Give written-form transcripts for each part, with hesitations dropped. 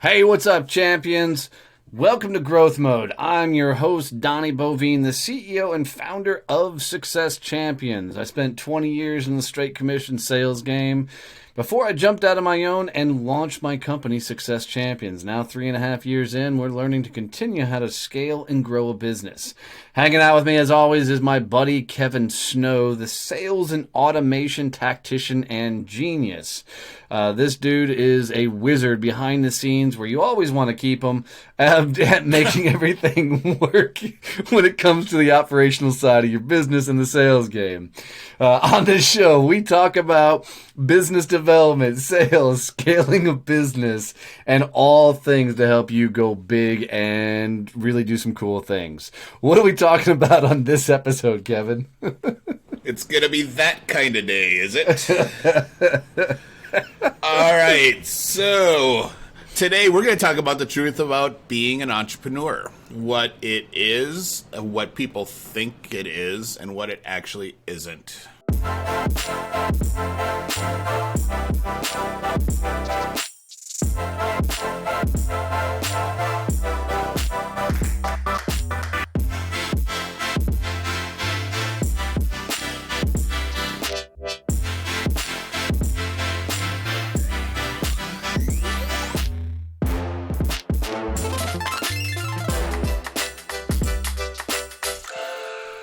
Hey, what's up, champions? Welcome to Growth Mode. I'm your host, Donnie Bovine, the CEO and founder of Success Champions. I spent 20 years in the straight commission sales game before I jumped out on my own and launched my company, Success Champions. Now, 3.5 years in, we're learning to continue how to scale and grow a business. Hanging out with me, as always, is my buddy Kevin Snow, the sales and automation tactician and genius. This dude is a wizard behind the scenes where you always want to keep him at making everything work when it comes to the operational side of your business and the sales game. On this show, we talk about business development, sales, scaling a business, and all things to help you go big and really do some cool things. What are we talking about on this episode, Kevin? It's gonna be that kind of day, is it? All right, so today we're going to talk about the truth about being an entrepreneur. What it is, what people think it is, and what it actually isn't.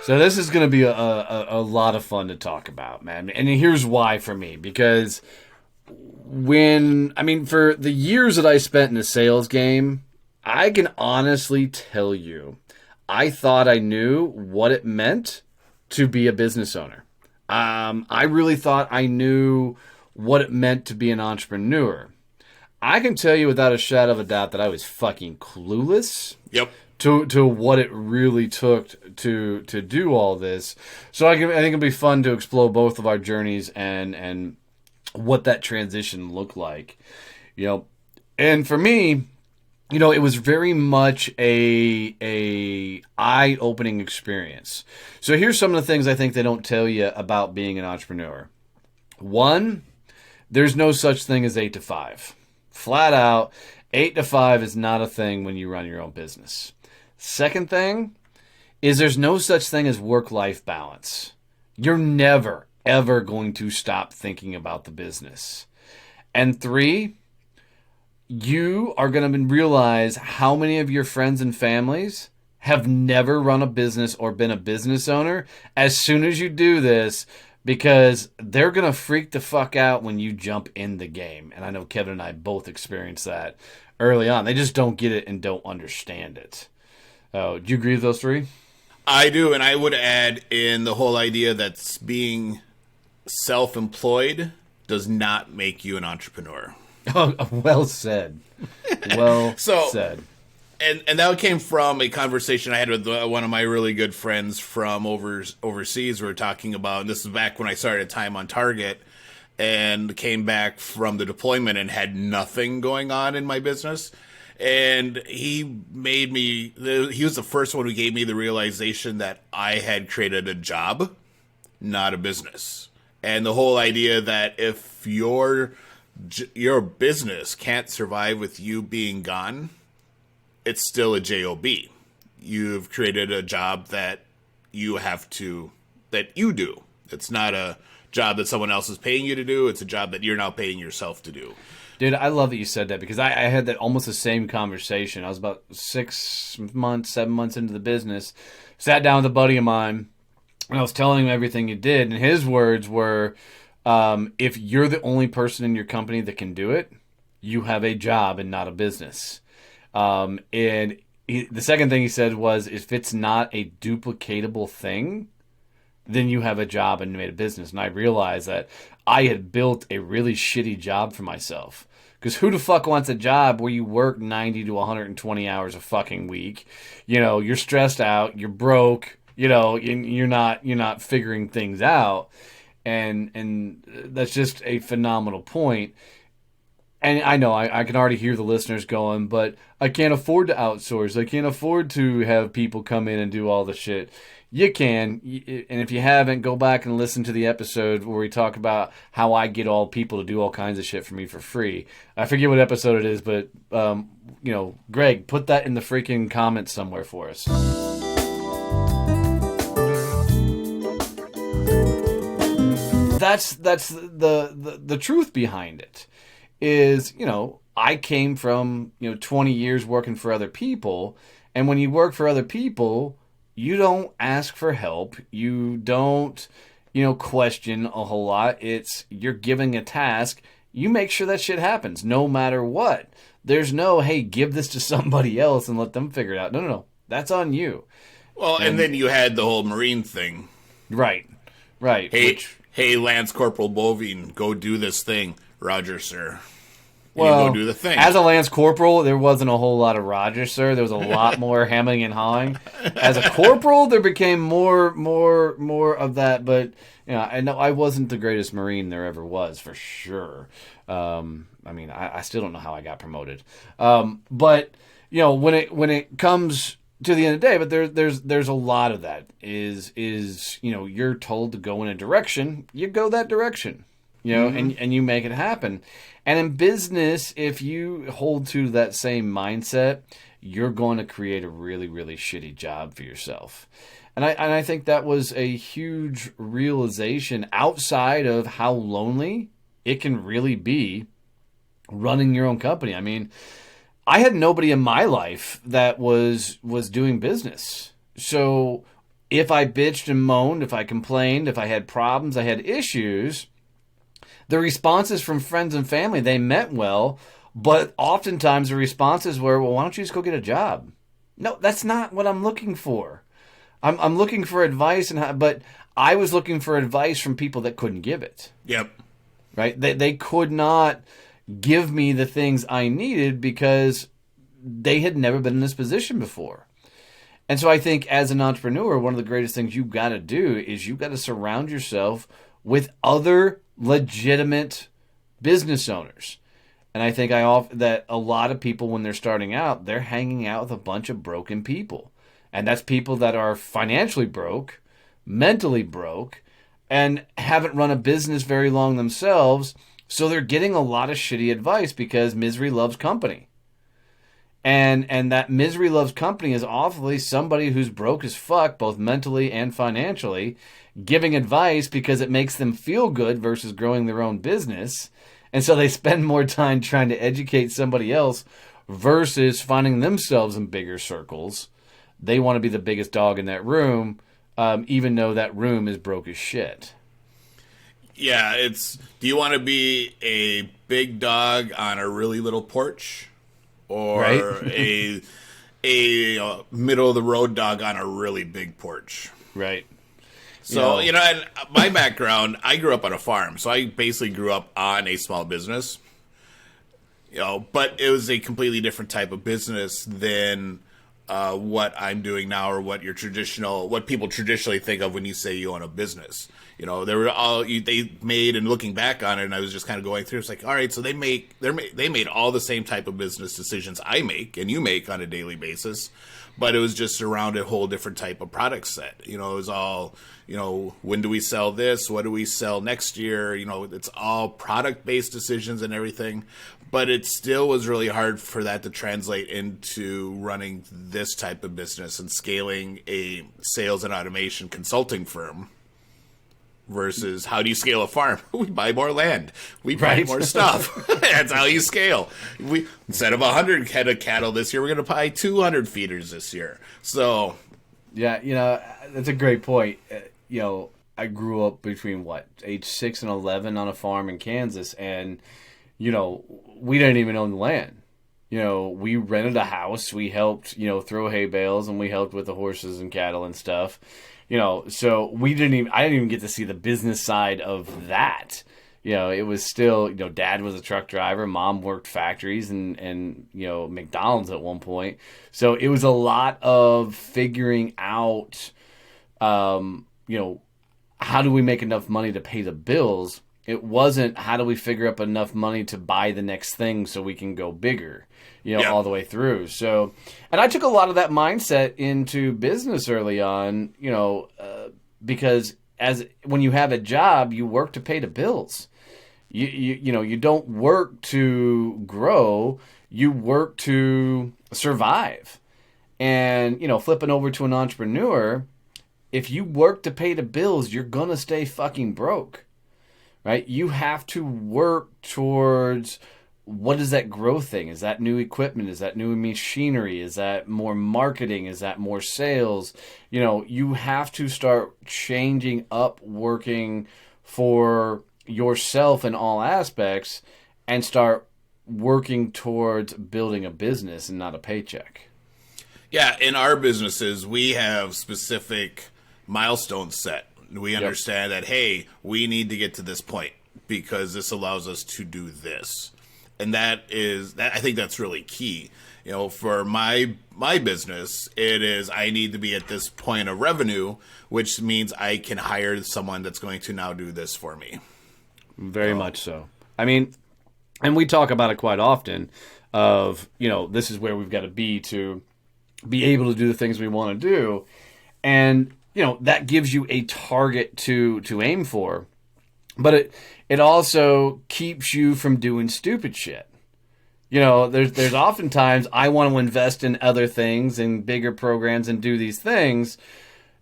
So this is going to be a lot of fun to talk about, man. And here's why for me. Because for the years that I spent in the sales game, I can honestly tell you, I thought I knew what it meant to be a business owner. I really thought I knew what it meant to be an entrepreneur. I can tell you without a shadow of a doubt that I was fucking clueless. Yep. To what it really took to do all this. So I think it'll be fun to explore both of our journeys and what that transition looked like. And for me, it was very much a eye-opening experience. So here's some of the things I think they don't tell you about being an entrepreneur. One, there's no such thing as 8 to 5. Flat out, 8 to 5 is not a thing when you run your own business. Second thing is there's no such thing as work-life balance. You're never, ever going to stop thinking about the business. And 3, you are going to realize how many of your friends and families have never run a business or been a business owner as soon as you do this, because they're going to freak the fuck out when you jump in the game. And I know Kevin and I both experienced that early on. They just don't get it and don't understand it. Do you agree with those 3? I do, and I would add in the whole idea that being self-employed does not make you an entrepreneur. Oh, well said. Well said. And that came from a conversation I had with one of my really good friends from overseas. We were talking about, and this is back when I started Time on Target, and came back from the deployment and had nothing going on in my business. And he was the first one who gave me the realization that I had created a job, not a business. And the whole idea that if your business can't survive with you being gone, it's still a job. You've created a job that you do. It's not a job that someone else is paying you to do. It's a job that you're now paying yourself to do. Dude, I love that you said that, because I had that almost the same conversation. I was about 7 months into the business, sat down with a buddy of mine, and I was telling him everything you did. And his words were, if you're the only person in your company that can do it, you have a job and not a business. The second thing he said was, if it's not a duplicatable thing, then you have a job and made a business. And I realized that I had built a really shitty job for myself. Because who the fuck wants a job where you work 90 to 120 hours a fucking week? You're stressed out, you're broke, you're not figuring things out. And that's just a phenomenal point. And I know I can already hear the listeners going, but I can't afford to outsource. I can't afford to have people come in and do all the shit. You can. And if you haven't, go back and listen to the episode where we talk about how I get all people to do all kinds of shit for me for free. I forget what episode it is, but, Greg, put that in the freaking comments somewhere for us. That's the truth behind it is, I came from, 20 years working for other people. And when you work for other people, you don't ask for help. You don't, question a whole lot. You're giving a task. You make sure that shit happens no matter what. There's no, hey, give this to somebody else and let them figure it out. No. That's on you. Well, and then you had the whole Marine thing. Right. Hey, Lance Corporal Bovine, go do this thing. Roger, sir. Well, you go do the thing. As a Lance Corporal, there wasn't a whole lot of Roger, sir. There was a lot more hemming and hawing. As a corporal, there became more of that. But I know I wasn't the greatest Marine there ever was, for sure. I still don't know how I got promoted. But when it comes to the end of the day, but there's a lot of that. Is you're told to go in a direction, you go that direction. And you make it happen. And in business, if you hold to that same mindset, you're going to create a really, really shitty job for yourself. And I think that was a huge realization outside of how lonely it can really be running your own company. I mean, I had nobody in my life that was doing business. So if I bitched and moaned, if I complained, if I had problems, I had issues, the responses from friends and family, they meant well, but oftentimes the responses were, well, why don't you just go get a job? No, that's not what I'm looking for. I'm looking for advice, but I was looking for advice from people that couldn't give it. Yep. Right? They could not give me the things I needed because they had never been in this position before. And so I think as an entrepreneur, one of the greatest things you've got to do is you've got to surround yourself with other legitimate business owners. And I think that a lot of people, when they're starting out, they're hanging out with a bunch of broken people. And that's people that are financially broke, mentally broke, and haven't run a business very long themselves. So they're getting a lot of shitty advice because misery loves company. And that misery loves company is awfully somebody who's broke as fuck, both mentally and financially, giving advice because it makes them feel good versus growing their own business. And so they spend more time trying to educate somebody else versus finding themselves in bigger circles. They want to be the biggest dog in that room, even though that room is broke as shit. Yeah, do you want to be a big dog on a really little porch? Or right? a middle of the road dog on a really big porch. Right. So, and my background, I grew up on a farm. So I basically grew up on a small business. But it was a completely different type of business than what I'm doing now or what what people traditionally think of when you say you own a business. They made, and looking back on it, and I was just kind of going through, it's like, all right, so they made all the same type of business decisions I make and you make on a daily basis, but it was just around a whole different type of product set. It was all, when do we sell this? What do we sell next year? It's all product-based decisions and everything, but it still was really hard for that to translate into running this type of business and scaling a sales and automation consulting firm. Versus how do you scale a farm? We buy more land. We buy more stuff. That's how you scale. Instead of 100 head of cattle this year, we're going to buy 200 feeders this year. So, yeah, that's a great point. I grew up between age 6 and 11 on a farm in Kansas, and we didn't even own the land. We rented a house. We helped, throw hay bales, and we helped with the horses and cattle and stuff. So I didn't even get to see the business side of that. It was still, dad was a truck driver, mom worked factories and McDonald's at one point. So it was a lot of figuring out, how do we make enough money to pay the bills It wasn't how do we figure up enough money to buy the next thing so we can go bigger, all the way through. So, and I took a lot of that mindset into business early on, because when you have a job, you work to pay the bills. You don't work to grow, you work to survive. And, flipping over to an entrepreneur, if you work to pay the bills, you're going to stay fucking broke, right? You have to work towards what is that growth thing? Is that new equipment? Is that new machinery? Is that more marketing? Is that more sales? You have to start changing up working for yourself in all aspects and start working towards building a business and not a paycheck. Yeah, in our businesses, we have specific milestones set. We understand that, hey, we need to get to this point because this allows us to do this. And I think that's really key. For my business, it is I need to be at this point of revenue, which means I can hire someone that's going to now do this for me. Very much so. I mean, and we talk about it quite often of, this is where we've got to be able to do the things we want to do. And, that gives you a target to aim for. But it also keeps you from doing stupid shit. There's oftentimes I want to invest in other things and bigger programs and do these things.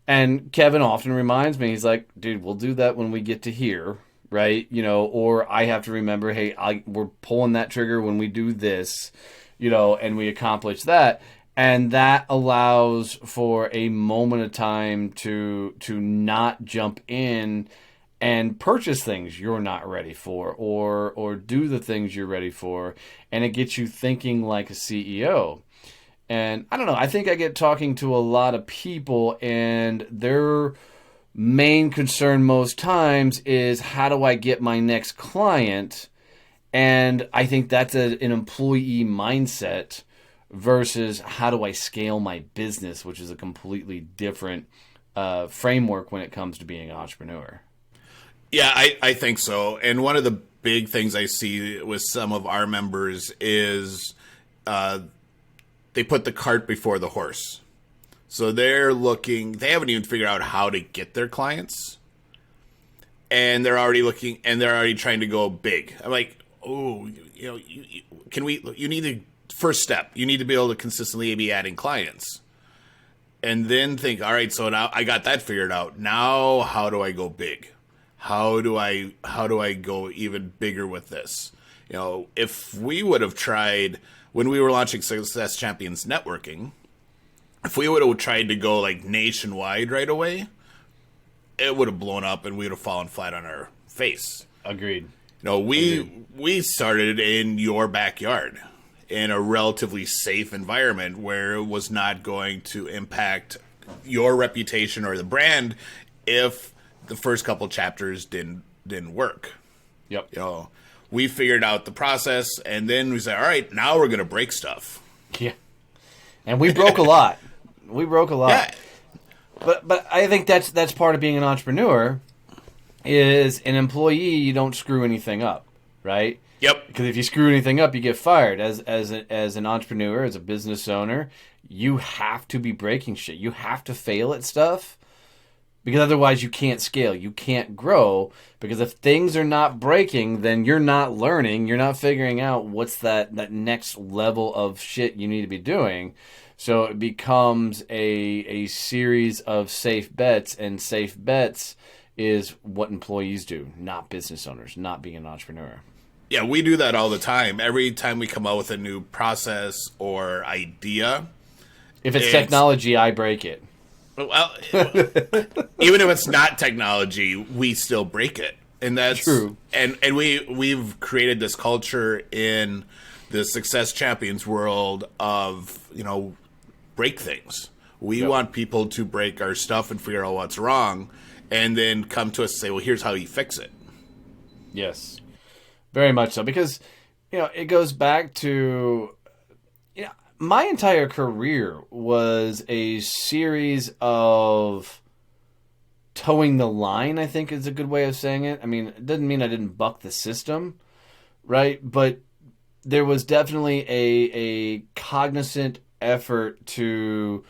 And Kevin often reminds me, he's like, dude, we'll do that when we get to here. Right. Or I have to remember, hey, we're pulling that trigger when we do this, and we accomplish that. And that allows for a moment of time to not jump in and purchase things you're not ready for or do the things you're ready for. And it gets you thinking like a CEO. And I don't know, I think I get talking to a lot of people and their main concern most times is how do I get my next client? And I think that's an employee mindset versus how do I scale my business, which is a completely different framework when it comes to being an entrepreneur. Yeah, I think so. And one of the big things I see with some of our members is they put the cart before the horse. So they haven't even figured out how to get their clients. And they're already trying to go big. I'm like, you need the first step. You need to be able to consistently be adding clients. And then think, all right, so now I got that figured out. Now how do I go big? How do I go even bigger with this? If we would have tried when we were launching Success Champions Networking, if we would have tried to go like nationwide right away, it would have blown up and we would have fallen flat on our face. Agreed. We started in your backyard in a relatively safe environment where it was not going to impact your reputation or the brand if the first couple chapters didn't work. Yep. We figured out the process and then we said, all right, now we're going to break stuff. Yeah. And we broke a lot. Yeah. But I think that's part of being an entrepreneur is an employee, you don't screw anything up, right? Yep. Because if you screw anything up, you get fired. As an entrepreneur, as a business owner, you have to be breaking shit. You have to fail at stuff because otherwise you can't scale. You can't grow because if things are not breaking, then you're not learning. You're not figuring out what's that next level of shit you need to be doing. So it becomes a series of safe bets, and safe bets is what employees do, not business owners, not being an entrepreneur. Yeah, we do that all the time. Every time we come out with a new process or idea. If it's technology, I break it. Well, even if it's not technology, we still break it. And that's true. And we've created this culture in the Success Champions world of, break things. We want people to break our stuff and figure out what's wrong and then come to us and say, well, here's how you fix it. Yes. Very much so. Because, it goes back to, my entire career was a series of towing the line, I think is a good way of saying it. I mean, it doesn't mean I didn't buck the system, right? But there was definitely a cognizant effort to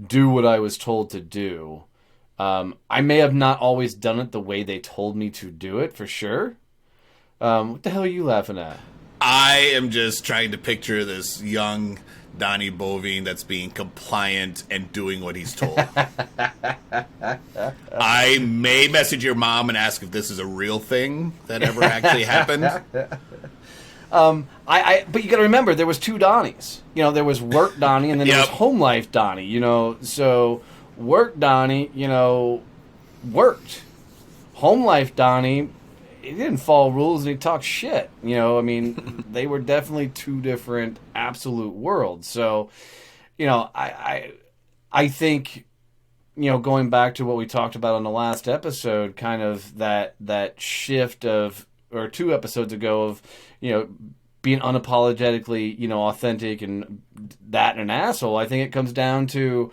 do what I was told to do. I may have not always done it the way they told me to do it, for sure. What the hell are you laughing at? I am just trying to picture this young Donnie Bovine that's being compliant and doing what he's told. I may message your mom and ask if this is a real thing that ever actually happened. But you got to remember, there was two Donnies. You know, there was work Donnie and then there was home life Donnie. You know, so work Donnie, you know, worked. Home life Donnie, he didn't follow rules and he talked shit. You know, I mean, they were definitely two different absolute worlds. So, you know, I think, you know, going back to what we talked about on the last episode, kind of that shift of, or 2 episodes ago, of, you know, being unapologetically, you know, authentic and that and an asshole. I think it comes down to,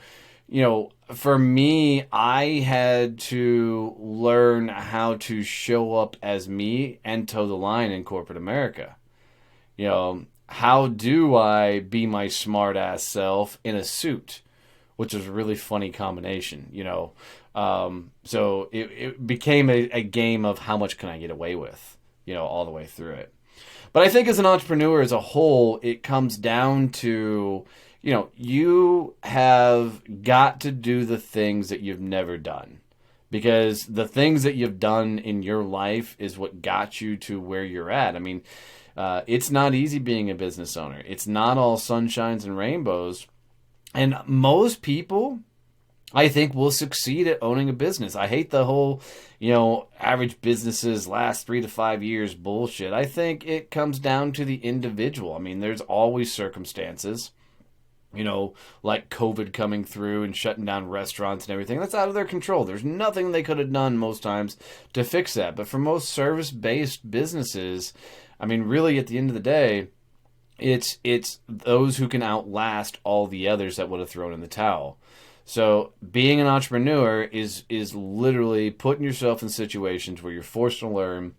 you know, for me, I had to learn how to show up as me and toe the line in corporate America. You know, how do I be my smart ass self in a suit? Which is a really funny combination, you know. So it became a game of how much can I get away with, you know, all the way through it. But I think as an entrepreneur as a whole, it comes down to, you know, you have got to do the things that you've never done. Because the things that you've done in your life is what got you to where you're at. I mean, it's not easy being a business owner. It's not all sunshines and rainbows. And most people, I think, will succeed at owning a business. I hate the whole, you know, average businesses last 3 to 5 years bullshit. I think it comes down to the individual. I mean, there's always circumstances, you know, like COVID coming through and shutting down restaurants and everything. That's out of their control. There's nothing they could have done most times to fix that. But for most service-based businesses, I mean, really at the end of the day, it's those who can outlast all the others that would have thrown in the towel. So being an entrepreneur is literally putting yourself in situations where you're forced to learn,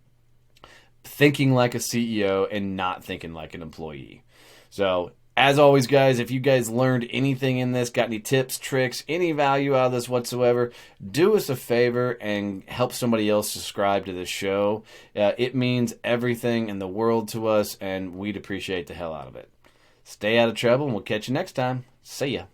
thinking like a CEO and not thinking like an employee. So as always, guys, if you guys learned anything in this, got any tips, tricks, any value out of this whatsoever, do us a favor and help somebody else subscribe to this show. It means everything in the world to us, and we'd appreciate the hell out of it. Stay out of trouble, and we'll catch you next time. See ya.